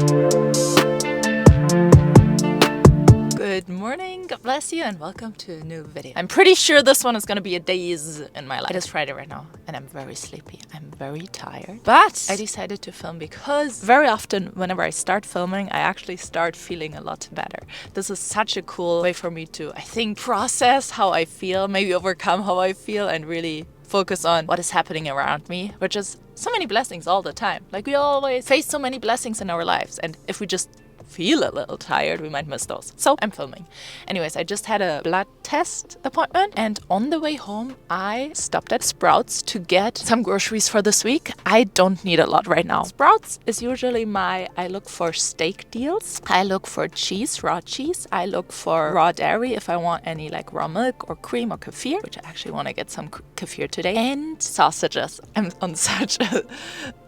Good morning, God bless you, and welcome to a new video. I'm pretty sure this one is gonna be a daze in my life. It is Friday right now, and I'm very sleepy. I'm very tired. But I decided to film because very often whenever I start filming, I actually start feeling a lot better. This is such a cool way for me to, I think, process how I feel, maybe overcome how I feel, and really focus on what is happening around me, which is so many blessings all the time. Like, we always face so many blessings in our lives, and if we just feel a little tired, we might miss those. So I'm filming. Anyways, I just had a blood test appointment, and on the way home I stopped at Sprouts to get some groceries for this week. I don't need a lot right now. Sprouts is usually I look for steak deals, I look for cheese, raw cheese, I look for raw dairy if I want any like raw milk or cream or kefir, which I actually want to get some kefir today, and sausages. I'm on such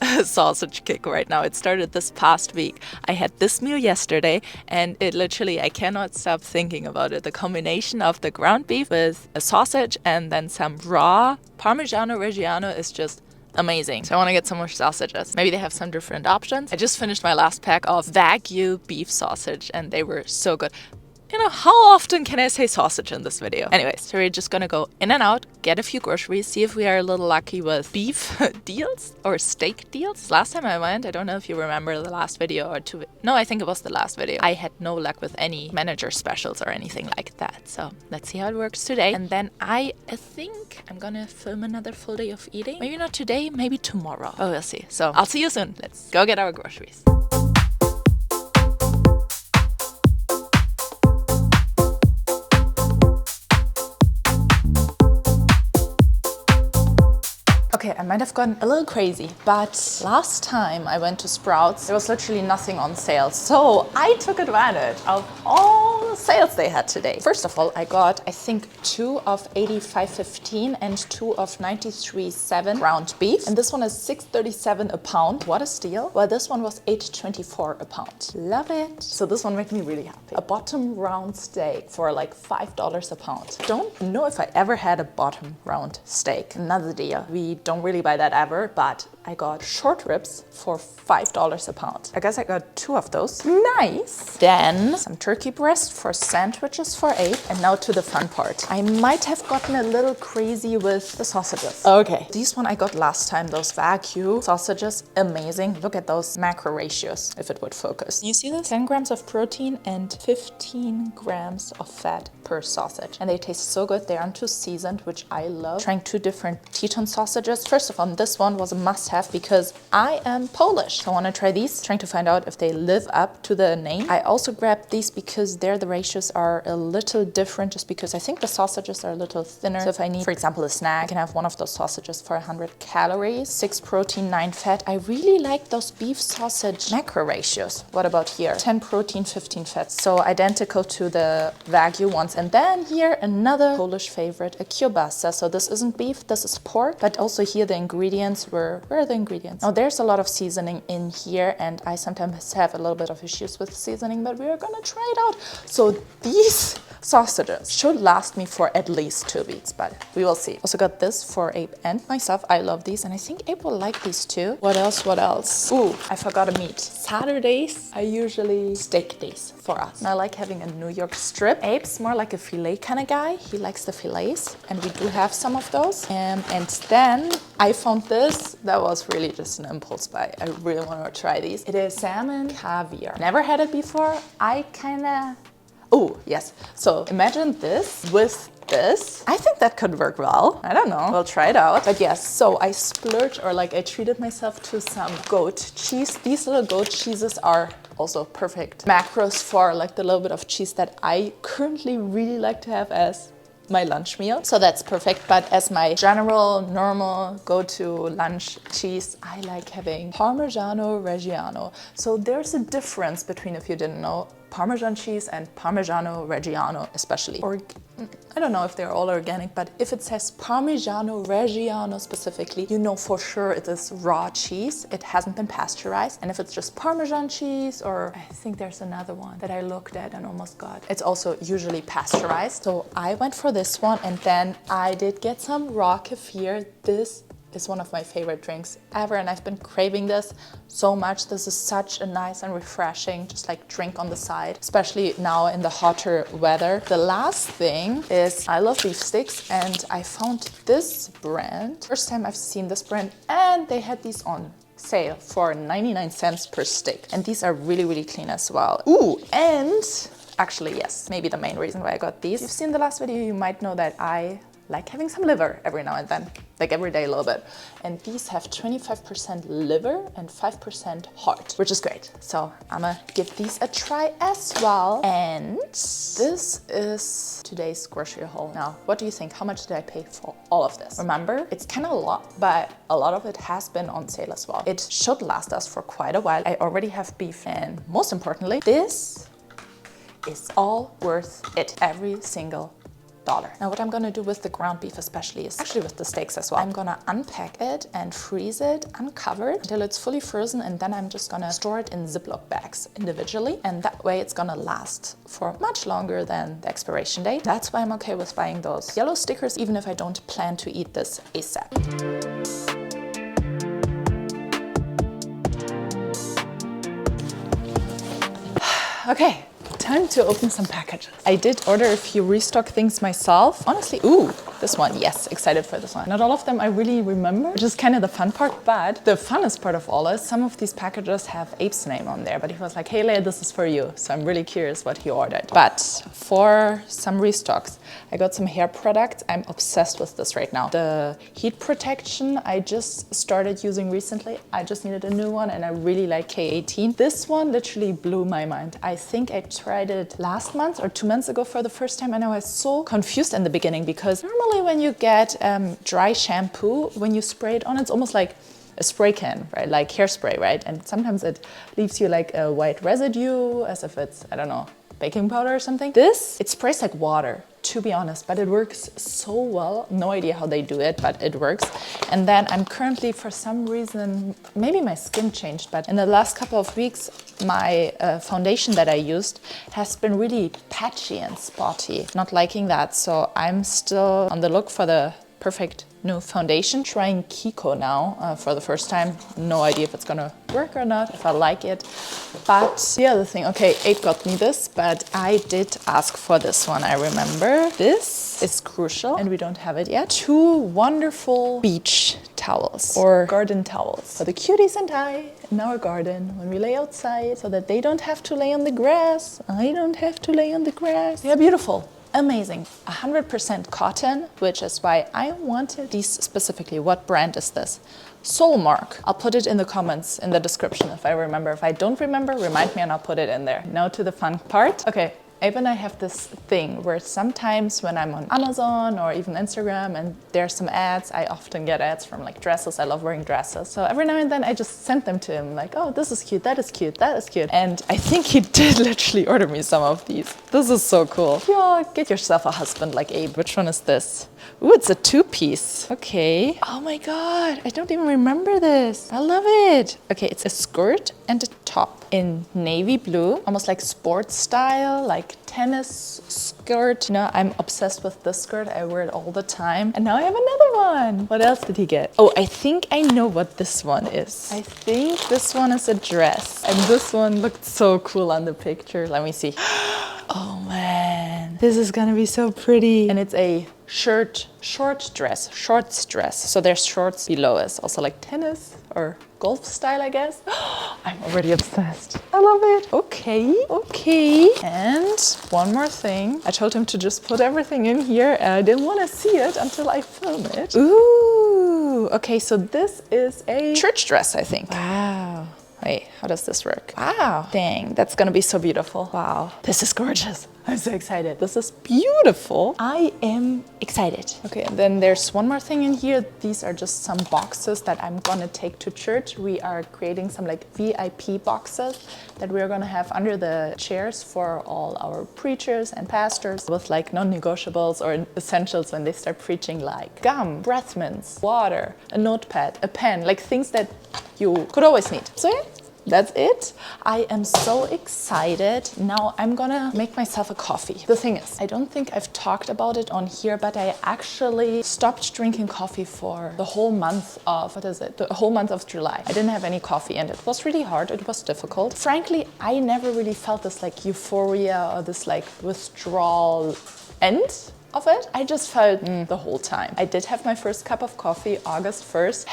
a sausage kick right now. It started this past week. I had this meal yesterday, and it literally, I cannot stop thinking about it. The combination of the ground beef with a sausage and then some raw Parmigiano Reggiano is just amazing. So I want to get some more sausages. Maybe they have some different options. I just finished my last pack of Wagyu beef sausage, and they were so good. You know, how often can I say sausage in this video? Anyways, so we're just gonna go in and out, get a few groceries, see if we are a little lucky with beef deals or steak deals. Last time I went, I don't know if you remember the last video or two. No, I think it was the last video. I had no luck with any manager specials or anything like that. So let's see how it works today. And then I think I'm gonna film another full day of eating. Maybe not today, maybe tomorrow. Oh, we'll see. So I'll see you soon. Let's go get our groceries. Okay, I might have gone a little crazy, but last time I went to Sprouts, there was literally nothing on sale. So I took advantage of all the sales they had today. First of all, I got, I think, 2 of 85.15 and 2 of 93.7 ground beef. And this one is $6.37 a pound. What a steal. Well, this one was $8.24 a pound. Love it. So this one made me really happy. A bottom round steak for like $5 a pound. Don't know if I ever had a bottom round steak. Another deal. We don't really buy that ever, but I got short ribs for $5 a pound. I guess I got 2 of those. Nice. Then some turkey breast for sandwiches for $8. And now to the fun part. I might have gotten a little crazy with the sausages. Okay, these one I got last time, those Wagyu sausages, amazing. Look at those macro ratios, if it would focus. You see this? 10 grams of protein and 15 grams of fat per sausage. And they taste so good. They aren't too seasoned, which I love. Trying 2 different Teton sausages. First of all, this one was a must-have because I am Polish. So I want to try these, trying to find out if they live up to the name. I also grabbed these because there the ratios are a little different, just because I think the sausages are a little thinner. So if I need, for example, a snack, I can have one of those sausages for 100 calories, 6 protein, 9 fat. I really like those beef sausage macro ratios. What about here? 10 protein, 15 fat. So identical to the Wagyu ones. And then here, another Polish favorite, a kielbasa. So this isn't beef, this is pork, but also here the ingredients were, where are the ingredients? Now there's a lot of seasoning in here, and I sometimes have a little bit of issues with seasoning, but we are gonna try it out. So these sausages should last me for at least 2 weeks, but we will see. Also got this for Abe and myself. I love these, and I think Abe will like these too. What else? What else? Ooh, I forgot a meat. Saturdays are usually steak days for us. And I like having a New York strip. Abe's more like a filet kind of guy. He likes the fillets, and we do have some of those. And then I found this. That was really just an impulse buy. I really want to try these. It is salmon caviar. Never had it before. I kind of... Oh, yes. So imagine this with this. I think that could work well. I don't know. We'll try it out. But yes, so I splurged, or like I treated myself to some goat cheese. These little goat cheeses are also perfect macros for like the little bit of cheese that I currently really like to have as my lunch meal. So that's perfect. But as my general, normal go-to lunch cheese, I like having Parmigiano Reggiano. So there's a difference between, if you didn't know, Parmesan cheese and Parmigiano Reggiano especially. Or I don't know if they're all organic, but if it says Parmigiano Reggiano specifically, you know for sure it is raw cheese. It hasn't been pasteurized. And if it's just Parmesan cheese, or I think there's another one that I looked at and almost got, it's also usually pasteurized. So I went for this one, and then I did get some raw kefir. This is one of my favorite drinks ever, and I've been craving this so much. This is such a nice and refreshing, just like drink on the side, especially now in the hotter weather. The last thing is I love beef sticks, and I found this brand. First time I've seen this brand, and they had these on sale for 99 cents per stick. And these are really, really clean as well. Ooh, and actually, yes, maybe the main reason why I got these. If you've seen the last video, you might know that I like having some liver every now and then, like every day a little bit. And these have 25% liver and 5% heart, which is great. So I'm gonna give these a try as well. And this is today's grocery haul. Now, what do you think? How much did I pay for all of this? Remember, it's kind of a lot, but a lot of it has been on sale as well. It should last us for quite a while. I already have beef, and most importantly, this is all worth it. Every single $1. Now what I'm gonna do with the ground beef especially is, actually with the steaks as well, I'm gonna unpack it and freeze it uncovered until it's fully frozen, and then I'm just gonna store it in Ziploc bags individually, and that way it's gonna last for much longer than the expiration date. That's why I'm okay with buying those yellow stickers, even if I don't plan to eat this ASAP. Okay. Time to open some packages. I did order a few restock things myself. Honestly, ooh, this one, yes, excited for this one. Not all of them I really remember, which is kind of the fun part, but the funnest part of all is some of these packages have Abe's name on there, but he was like, hey Leia, this is for you. So I'm really curious what he ordered. But for some restocks, I got some hair products. I'm obsessed with this right now. The heat protection I just started using recently. I just needed a new one, and I really like K18. This one literally blew my mind. I think I tried it last month or 2 months ago for the first time, and I was so confused in the beginning because normally when you get dry shampoo, when you spray it on, it's almost like a spray can, right? Like hairspray, right? And sometimes it leaves you like a white residue as if it's, I don't know, baking powder or something. This, it sprays like water, to be honest, but it works so well. No idea how they do it, but it works. And then I'm currently, for some reason, maybe my skin changed, but in the last couple of weeks, my foundation that I used has been really patchy and spotty. Not liking that, so I'm still on the look for the perfect new foundation. Trying Kiko now for the first time. No idea if it's gonna work or not, if I like it. But the other thing, okay, Abe got me this, but I did ask for this one, I remember. This is crucial, and we don't have it yet. 2 wonderful beach towels or garden towels for the cuties and I in our garden when we lay outside, so that they don't have to lay on the grass. I don't have to lay on the grass. They're beautiful. Amazing. 100% cotton, which is why I wanted these specifically. What brand is this? Soulmark. I'll put it in the comments, in the description if I remember. If I don't remember, remind me and I'll put it in there. Now to the fun part. Okay. Abe and I have this thing where sometimes when I'm on Amazon or even Instagram and there's some ads, I often get ads from like dresses. I love wearing dresses. So every now and then I just send them to him like, oh, this is cute, that is cute, that is cute. And I think he did literally order me some of these. This is so cool. Yeah, get yourself a husband like Abe. Which one is this? Ooh, it's a 2-piece. Okay. Oh my God, I don't even remember this. I love it. Okay, it's a skirt and a top in navy blue, almost like sports style, like tennis skirt. You know, I'm obsessed with this skirt. I wear it all the time. And now I have another one. What else did he get? Oh, I think I know what this one is. I think this one is a dress. And this one looked so cool on the picture. Let me see. Oh man, this is gonna be so pretty. And it's a shorts dress. So there's shorts below us, also like tennis or golf style, I guess. I'm already obsessed. I love it. Okay. And one more thing. I told him to just put everything in here, and I didn't want to see it until I film it. Ooh, okay, so this is a church dress, I think. Wow. Wait, how does this work? Wow. Dang, that's gonna be so beautiful. Wow, this is gorgeous. I'm so excited. This is beautiful. I am excited. Okay, and then there's one more thing in here. These are just some boxes that I'm gonna take to church. We are creating some like VIP boxes that we're gonna have under the chairs for all our preachers and pastors with like non-negotiables or essentials when they start preaching, like gum, breath mints, water, a notepad, a pen, like things that you could always need. So yeah, that's it. I am so excited. Now I'm gonna make myself a coffee. The thing is, I don't think I've talked about it on here, but I actually stopped drinking coffee for the whole month of, the whole month of July. I didn't have any coffee and it was really hard, it was difficult. Frankly, I never really felt this like euphoria or this like withdrawal end of it. I just felt the whole time. I did have my first cup of coffee August 1st.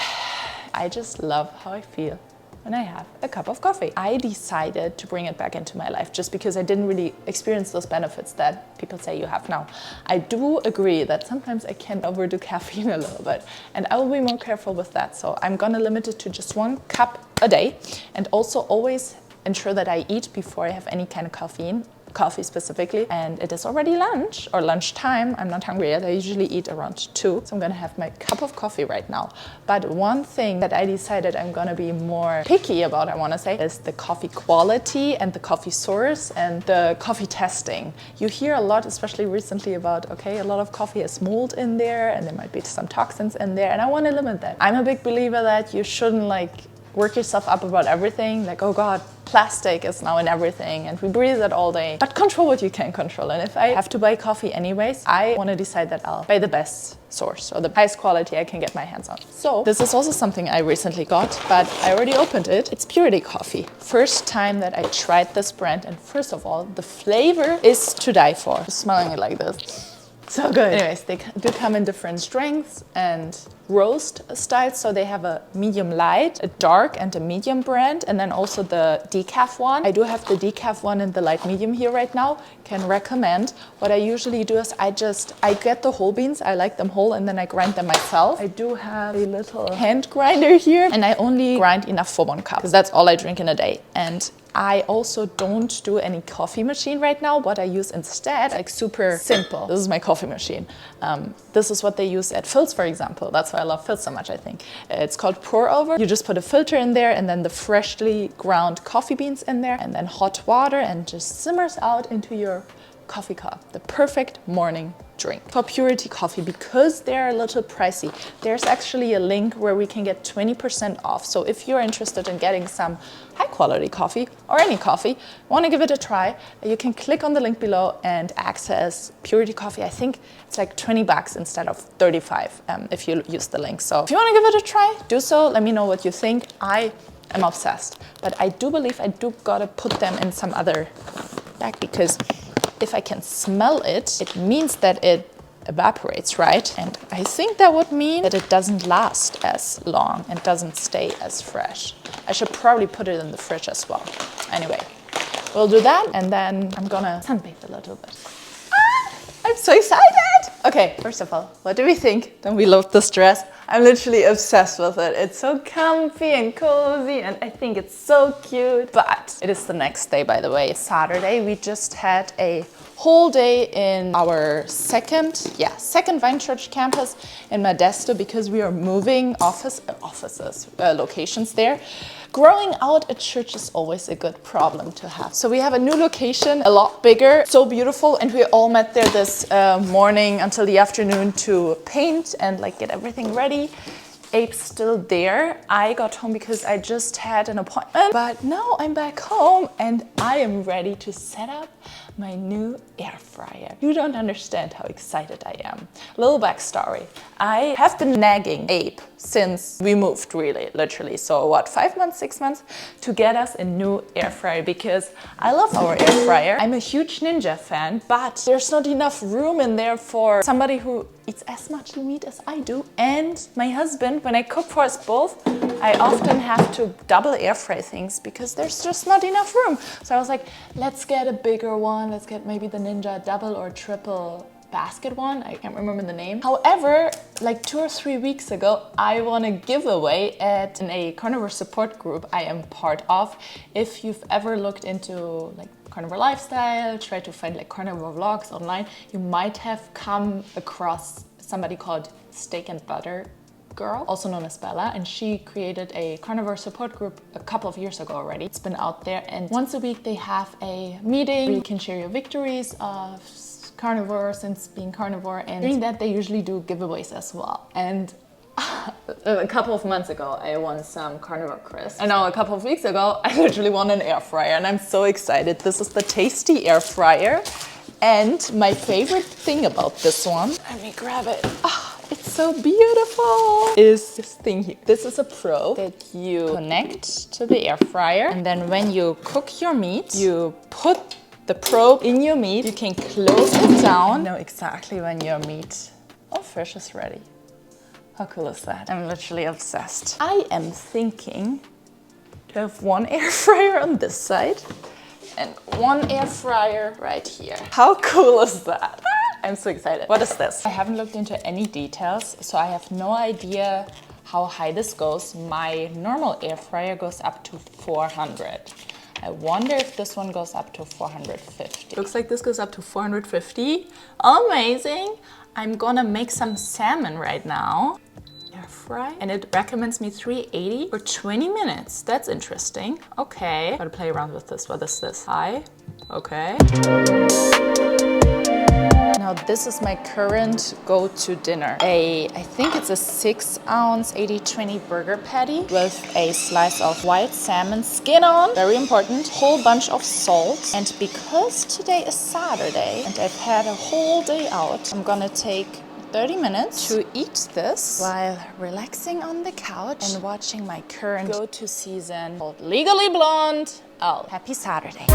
I just love how I feel when I have a cup of coffee. I decided to bring it back into my life just because I didn't really experience those benefits that people say you have now. I do agree that sometimes I can overdo caffeine a little bit, and I will be more careful with that. So I'm gonna limit it to just 1 cup a day, and also always ensure that I eat before I have any kind of coffee specifically. And it is already lunch or lunchtime. I'm not hungry yet. I usually eat around 2. So I'm gonna have my cup of coffee right now. But one thing that I decided I'm gonna be more picky about, I wanna say, is the coffee quality and the coffee source and the coffee testing. You hear a lot, especially recently, about, okay, a lot of coffee has mold in there and there might be some toxins in there, and I wanna limit that. I'm a big believer that you shouldn't like work yourself up about everything, like, oh God, plastic is now in everything and we breathe it all day. But control what you can control. And if I have to buy coffee anyways, I want to decide that I'll buy the best source or the highest quality I can get my hands on. So this is also something I recently got, but I already opened it. It's Purity Coffee. First time that I tried this brand, and first of all, the flavor is to die for. Just smelling it like this. So good. Anyways, they do come in different strengths and roast styles. So they have a medium light, a dark, and a medium brand, and then also the decaf one. I do have the decaf one in the light medium here right now. Can recommend. What I usually do is I get the whole beans. I like them whole, and then I grind them myself. I do have a little hand grinder here, and I only grind enough for 1 cup because that's all I drink in a day. And I also don't do any coffee machine right now. What I use instead, like super simple. This is my coffee machine. This is what they use at Phil's, for example. That's why I love Phil's so much, I think. It's called pour over. You just put a filter in there and then the freshly ground coffee beans in there and then hot water, and just simmers out into your coffee cup. The perfect morning drink. For Purity Coffee, because they're a little pricey, there's actually a link where we can get 20% off. So if you're interested in getting some high quality coffee or any coffee, want to give it a try, you can click on the link below and access Purity Coffee. I think it's like $20 instead of 35 if you use the link. So if you want to give it a try, do so. Let me know what you think. I am obsessed, but I do believe I do gotta put them in some other bag, because if I can smell it, it means that it evaporates, right? And I think that would mean that it doesn't last as long and doesn't stay as fresh. I should probably put it in the fridge as well. Anyway, we'll do that, and then I'm gonna sunbathe a little bit. I'm so excited! Okay, first of all, what do we think? Don't we love this dress? I'm literally obsessed with it. It's so comfy and cozy, and I think it's so cute. But it is the next day, by the way. It's Saturday. We just had a whole day in our second Weinchurch campus in Modesto, because we are moving locations there. Growing out a church is always a good problem to have. So we have a new location, a lot bigger, so beautiful, and we all met there this morning until the afternoon to paint and like get everything ready. Abe's still there. I got home because I just had an appointment, but now I'm back home and I am ready to set up my new air fryer. You don't understand how excited I am. Little backstory. I have been nagging Abe since we moved, literally. So what, 5 months, 6 months, to get us a new air fryer, because I love our air fryer. I'm a huge Ninja fan, but there's not enough room in there for somebody who eats as much meat as I do. And my husband, when I cook for us both, I often have to double air fry things because there's just not enough room. So I was like, let's get a bigger one. Let's get maybe the Ninja double or triple basket one. I can't remember the name. However, like 2 or 3 weeks ago, I won a giveaway at a carnivore support group I am part of. If you've ever looked into like carnivore lifestyle, try to find like carnivore vlogs online, you might have come across somebody called Steak and Butter Girl, also known as Bella, and she created a carnivore support group a couple of years ago already. It's been out there, and once a week they have a meeting where you can share your victories of carnivore since being carnivore, and during that they usually do giveaways as well. And A couple of months ago, I won some carnivore crisps. And now a couple of weeks ago, I literally won an air fryer and I'm so excited. This is the Tasty air fryer. And my favorite thing about this one, let me grab it. It's so beautiful. Is this thing here. This is a probe that you connect to the air fryer. And then when you cook your meat, you put the probe in your meat. You can close it down. You know exactly when your meat or fish is ready. How cool is that? I'm literally obsessed. I am thinking to have one air fryer on this side and one air fryer right here. How cool is that? I'm so excited. What is this? I haven't looked into any details, so I have no idea how high this goes. My normal air fryer goes up to 400. I wonder if this one goes up to 450. Looks like this goes up to 450. Amazing. I'm gonna make some salmon right now. Air fry. And it recommends me 380 for 20 minutes. That's interesting. Okay. Gotta play around with this. What is this? High. Okay. Now this is my current go-to dinner. I think it's a 6-ounce 80/20 burger patty with a slice of wild salmon skin on, very important, whole bunch of salt. And because today is Saturday and I've had a whole day out, I'm gonna take 30 minutes to eat this while relaxing on the couch and watching my current go-to season called Legally Blonde. Oh, happy Saturday.